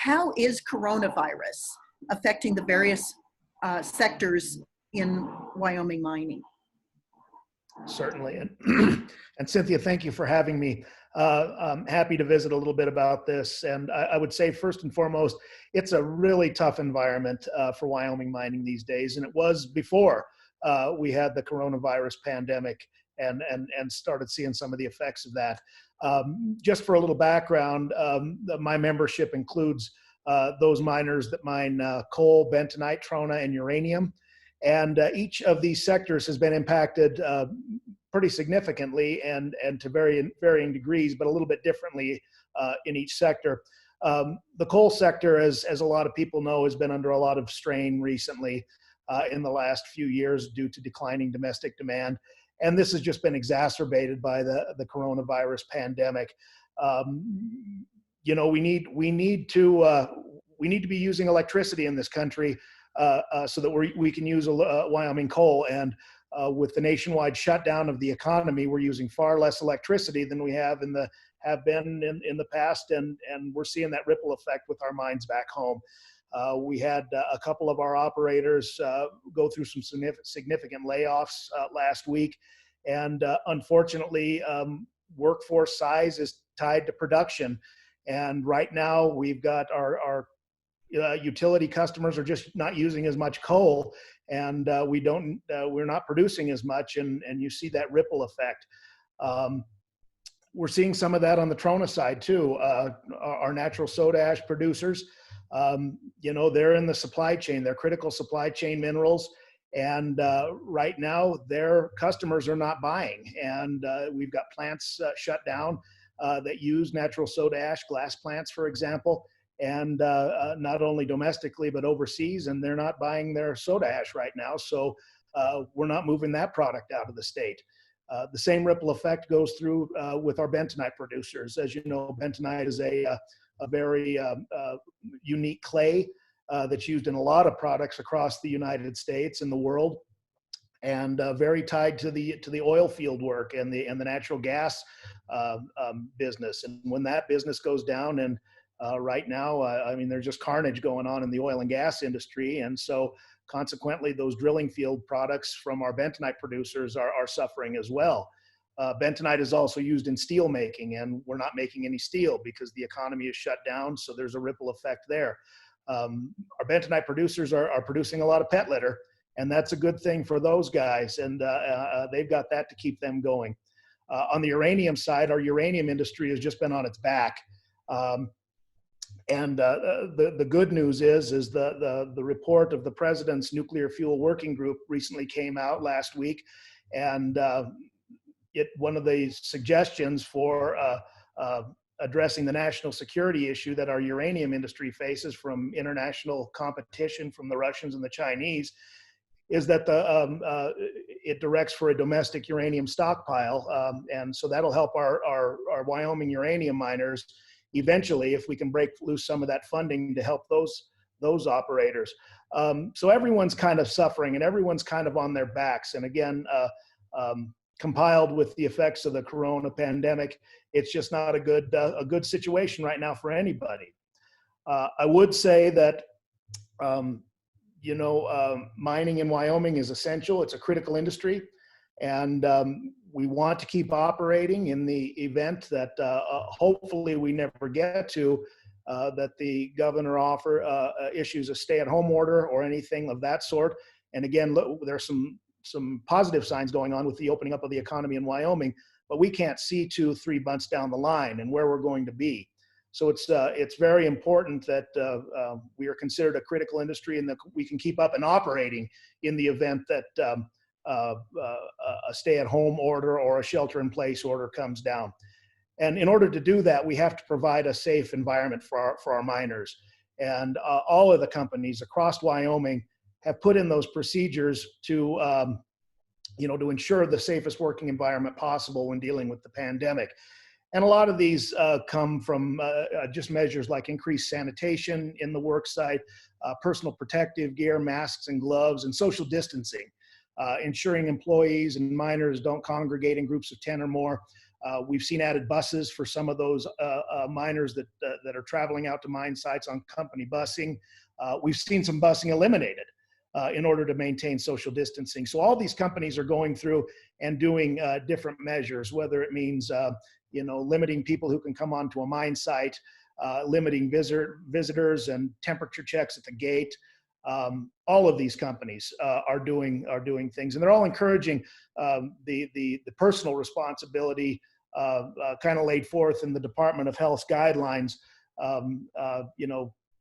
how is coronavirus affecting the various sectors in Wyoming mining? Certainly. And Cynthia, thank you for having me. I'm happy to visit a little bit about this. And I would say, first and foremost, it's a really tough environment for Wyoming mining these days. And it was before we had the coronavirus pandemic and started seeing some of the effects of that. Just for a little background, my membership includes those miners that mine coal, bentonite, trona, and uranium. And each of these sectors has been impacted pretty significantly and to varying degrees, but a little bit differently in each sector. The coal sector, as a lot of people know, has been under a lot of strain recently in the last few years due to declining domestic demand. And this has just been exacerbated by the coronavirus pandemic. You know, we need to be using electricity in this country so that we can use Wyoming coal. And with the nationwide shutdown of the economy, we're using far less electricity than we have been in the past, and we're seeing that ripple effect with our mines back home. We had a couple of our operators go through some significant layoffs last week, and unfortunately, workforce size is tied to production. And right now, we've got our utility customers are just not using as much coal, and we're not producing as much, and you see that ripple effect. We're seeing some of that on the trona side too. Our natural soda ash producers, you know, they're in the supply chain, they're critical supply chain minerals, and right now their customers are not buying, and we've got plants shut down that use natural soda ash, glass plants, for example, and not only domestically but overseas, and they're not buying their soda ash right now, so we're not moving that product out of the state. The same ripple effect goes through with our bentonite producers. As you know, bentonite is a very unique clay that's used in a lot of products across the United States and the world, and very tied to the oil field work and the natural gas business. And when that business goes down, and right now, I mean, there's just carnage going on in the oil and gas industry. And so consequently, those drilling field products from our bentonite producers are suffering as well. Bentonite is also used in steel making, and we're not making any steel because the economy is shut down. So there's a ripple effect there. Our bentonite producers are producing a lot of pet litter, and that's a good thing for those guys. And they've got that to keep them going. On the uranium side, our uranium industry has just been on its back. And the good news is the report of the President's Nuclear Fuel Working Group recently came out last week, and one of the suggestions for addressing the national security issue that our uranium industry faces from international competition from the Russians and the Chinese is that it directs for a domestic uranium stockpile, and so that'll help our Wyoming uranium miners eventually, if we can break loose some of that funding to help those operators. So everyone's kind of suffering, and everyone's kind of on their backs. And again, compiled with the effects of the corona pandemic, it's just not a good situation right now for anybody. I would say that you know, mining in Wyoming is essential. It's a critical industry, and we want to keep operating in the event that hopefully we never get to, that the governor issues a stay-at-home order or anything of that sort. And again, look, there's some positive signs going on with the opening up of the economy in Wyoming, but we can't see 2-3 months down the line and where we're going to be. So it's very important that we are considered a critical industry and that we can keep up and operating in the event that a stay-at-home order or a shelter-in-place order comes down. And in order to do that, we have to provide a safe environment for our miners. And all of the companies across Wyoming have put in those procedures to, you know, to ensure the safest working environment possible when dealing with the pandemic. And a lot of these come from just measures like increased sanitation in the work site, personal protective gear, masks and gloves, and social distancing. Ensuring employees and miners don't congregate in groups of 10 or more. We've seen added buses for some of those miners that are traveling out to mine sites on company busing. We've seen some busing eliminated in order to maintain social distancing. So all these companies are going through and doing different measures, whether it means limiting people who can come onto a mine site, limiting visitors and temperature checks at the gate. All of these companies are doing things, and they're all encouraging the personal responsibility kind of laid forth in the Department of Health's guidelines.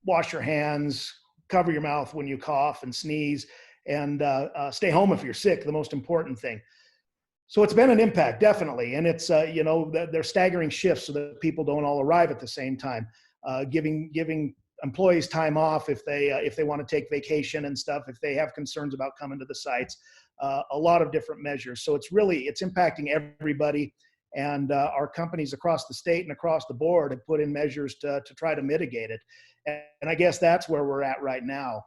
Wash your hands, cover your mouth when you cough and sneeze, and stay home if you're sick, the most important thing. So it's been an impact, definitely. And it's, they're staggering shifts so that people don't all arrive at the same time, giving employees time off if they want to take vacation and stuff, if they have concerns about coming to the sites, a lot of different measures. So it's impacting everybody. And our companies across the state and across the board have put in measures to try to mitigate it. And I guess that's where we're at right now.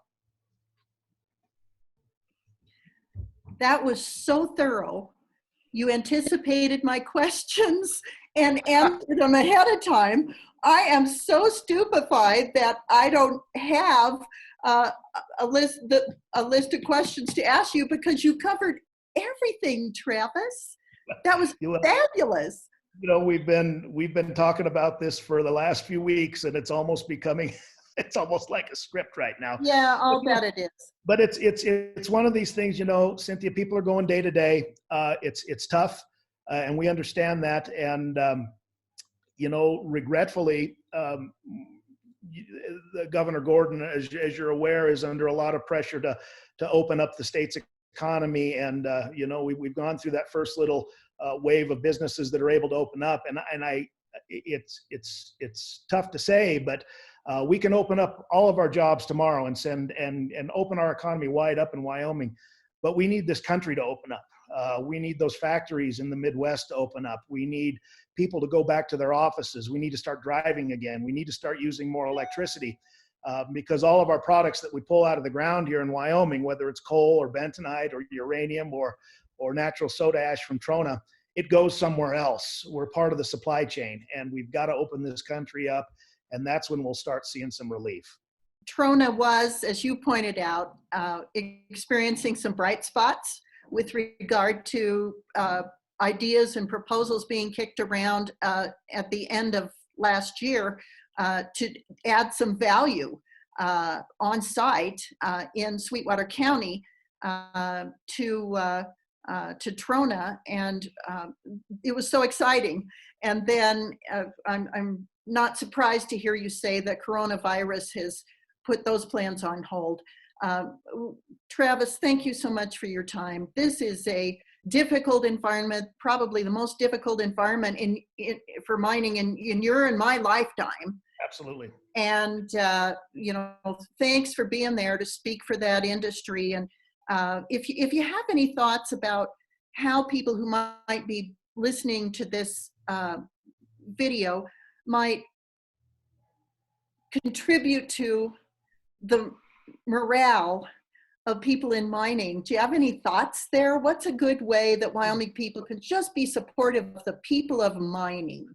That was so thorough. You anticipated my questions and answered them ahead of time. I am so stupefied that I don't have a list of questions to ask you, because you covered everything, Travis. That was fabulous. We've been talking about this for the last few weeks, and it's almost becoming it's almost like a script right now. Yeah, I'll bet it is. But it's one of these things, Cynthia, people are going day to day. It's tough, and we understand that. And, regretfully, Governor Gordon, as you're aware, is under a lot of pressure to open up the state's economy. And, we've gone through that first little wave of businesses that are able to open up. And it's tough to say, but we can open up all of our jobs tomorrow and open our economy wide up in Wyoming, but we need this country to open up. We need those factories in the Midwest to open up. We need people to go back to their offices. We need to start driving again. We need to start using more electricity because all of our products that we pull out of the ground here in Wyoming, whether it's coal or bentonite or uranium or natural soda ash from Trona, it goes somewhere else. We're part of the supply chain, and we've got to open this country up. And that's when we'll start seeing some relief. Trona was, as you pointed out, experiencing some bright spots with regard to ideas and proposals being kicked around at the end of last year to add some value on site in Sweetwater County to Trona, and it was so exciting. And then I'm not surprised to hear you say that coronavirus has put those plans on hold. Travis, thank you so much for your time. This is a difficult environment, probably the most difficult environment for mining in your and my lifetime. Absolutely. And, thanks for being there to speak for that industry. And if you have any thoughts about how people who might be listening to this video might contribute to the morale of people in mining, do you have any thoughts there? What's a good way that Wyoming people can just be supportive of the people of mining?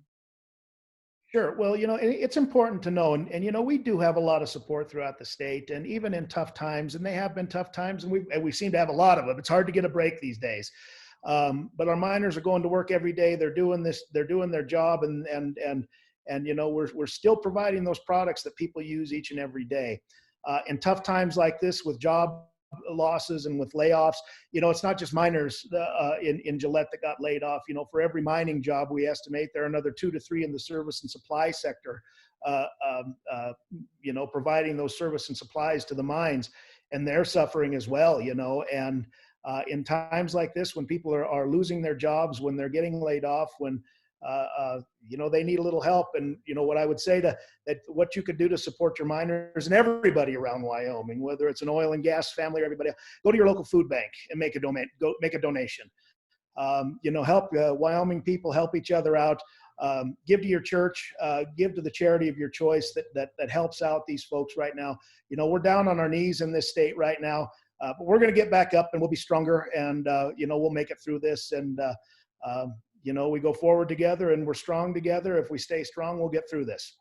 Sure. Well, it's important to know, and we do have a lot of support throughout the state, and even in tough times, and they have been tough times, and we seem to have a lot of them. It's hard to get a break these days. But our miners are going to work every day. They're doing their job, and we're still providing those products that people use each and every day. In tough times like this, with job losses and with layoffs, it's not just miners in Gillette that got laid off. For every mining job, we estimate there are another 2 to 3 in the service and supply sector, providing those service and supplies to the mines, and they're suffering as well. And in times like this, when people are losing their jobs, when they're getting laid off, when they need a little help. And what I would say what you could do to support your miners and everybody around Wyoming, whether it's an oil and gas family or everybody else, go to your local food bank and make a donation. Help Wyoming people help each other out. Give to your church, give to the charity of your choice that helps out these folks right now. We're down on our knees in this state right now, but we're going to get back up, and we'll be stronger, and we'll make it through this. And you know, we go forward together and we're strong together. If we stay strong, we'll get through this.